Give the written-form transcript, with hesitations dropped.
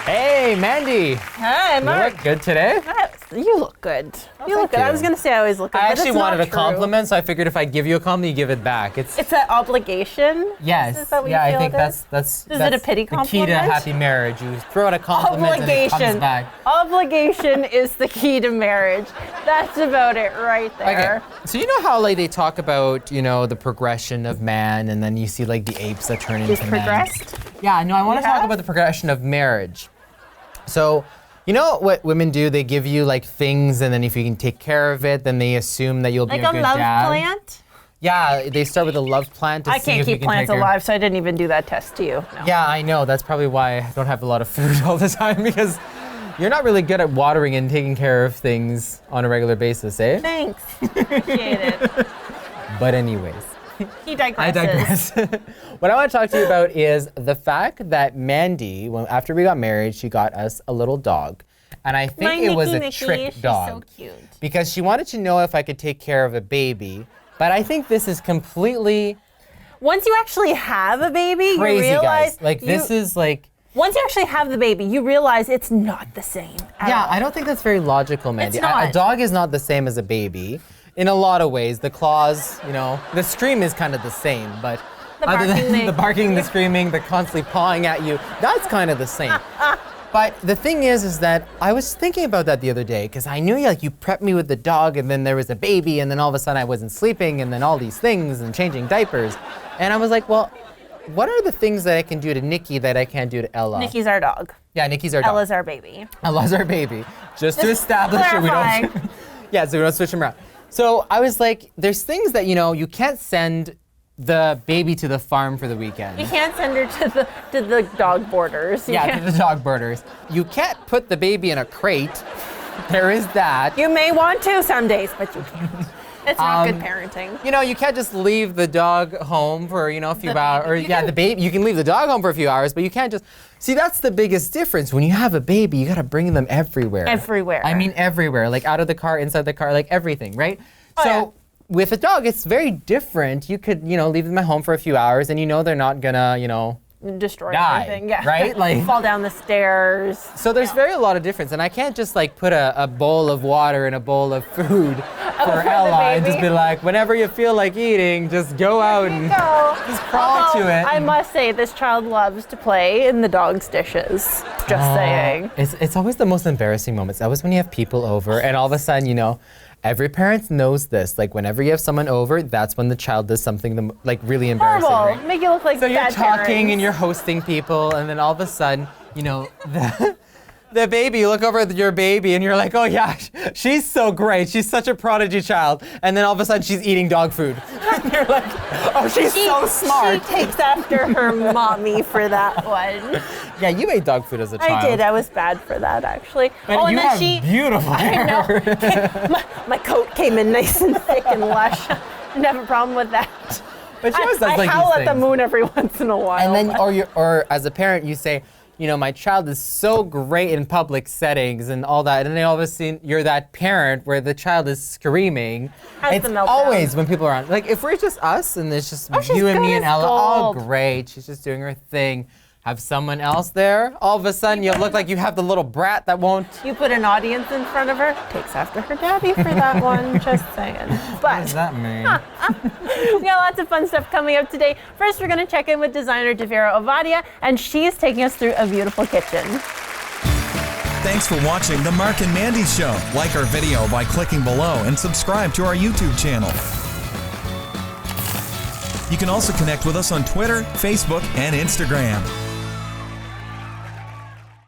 Hey, Mandy. Hi, Mark. You look good today. You look good. Oh, You look good. you. I was gonna say I always look good. I but actually it's wanted not a true. compliment, so I figured if I give you a compliment, you give it back. It's an obligation. Yes. Is that what yeah, you feel I think it is? that's Is it a pity the key compliment? to happy marriage. You throw out a compliment and it comes Obligation. back. Obligation is the key to marriage. That's about it right there. Okay. So you know how like they talk about, the progression of man, and then you see like the apes that turn into You've men. progressed? Yeah, no, I want to You have? talk about the progression of marriage. So, you know what women do? They give you like things, and then if you can take care of it, then they assume that you'll Like be a a good love dad. plant? Yeah, they start with a love plant to I see can't if you keep can plants take care- alive, so I didn't even do that test to you. No. Yeah, I know. That's probably why I don't have a lot of food all the time, because you're not really good at watering and taking care of things on a regular basis, eh? Thanks. Appreciate it. But anyways. He digresses. I digress. What I want to talk to you about is the fact that Mandy, after we got married, she got us a little dog. And I think it was a trick She's dog. so cute. Because she wanted to know if I could take care of a baby. But I think this is completely Once you actually have a baby, crazy, you realize guys. Like, this is like... Once you actually have the baby, you realize it's not the same. Yeah, I don't think that's very logical, Mandy. It's not. A dog is not the same as a baby. In a lot of ways, the claws, the scream is kind of the same, but The other barking, than the barking, the screaming, the constantly pawing at you, that's kind of the same. But the thing is that I was thinking about that the other day, because I knew you prepped me with the dog, and then there was a baby, and then all of a sudden I wasn't sleeping, and then all these things, and changing diapers. And I was like, well, what are the things that I can do to Nikki that I can't do to Ella? Nikki's our dog. Yeah, Nikki's our dog. Ella's our baby. Ella's our baby. Just to establish it, we clarifying. don't. Yeah, so we don't switch them around. So I was like, there's things that you can't send the baby to the farm for the weekend. You can't send her to the dog boarders. You Yeah, can't- to the dog birders. You can't put the baby in a crate. There is that. You may want to some days, but you can't. It's not good parenting. You can't just leave the dog home for a few hours. Or the baby. You can leave the dog home for a few hours, but you can't just. See, that's the biggest difference. When you have a baby, you gotta bring them everywhere. Everywhere. I mean, everywhere. Like out of the car, inside the car, like everything, right? Oh, so. yeah. With a dog, it's very different. You could, leave them at home for a few hours, and they're not gonna, Destroy die, everything. Yeah. right? Like- fall down the stairs. So there's very a lot of difference, and I can't just put a bowl of water and a bowl of food for the Ella and just baby. be like, whenever you feel like eating, just go out and Go. just crawl Although, to it. I must say, this child loves to play in the dog's dishes. Just saying. It's always the most embarrassing moments. That was when you have people over, and all of a sudden, every parent knows this. Like whenever you have someone over, that's when the child does something really embarrassing. Horrible. Right? Make you look like So you're bad talking parents. and you're hosting people, and then all of a sudden, the baby, you look over at your baby and you're like, oh yeah, she's so great. She's such a prodigy child. And then all of a sudden she's eating dog food. And you're like, oh, she's so smart. She takes after her mommy for that one. Yeah, you ate dog food as a child. I did. I was bad for that, actually. And you have beautiful hair. I know. my coat came in nice and thick and lush. Didn't have a problem with that. But she always does I like howl these at the things. moon every once in a while. And then, or as a parent, you say, my child is so great in public settings and all that. And then all of a sudden, you're that parent where the child is screaming. Has It's the meltdown. always when people are around. Like, if we're just us and it's just she's you and good me and as Ella, oh, gold. great. She's just doing her thing. Have someone else there, all of a sudden you look like you have the little brat that won't. You put an audience in front of her, takes after her daddy for that one, just saying. What But does that mean? we got lots of fun stuff coming up today. First, we're going to check in with designer Devera Ovadia, and she's taking us through a beautiful kitchen. Thanks for watching The Marc and Mandy Show. Like our video by clicking below and subscribe to our YouTube channel. You can also connect with us on Twitter, Facebook, and Instagram.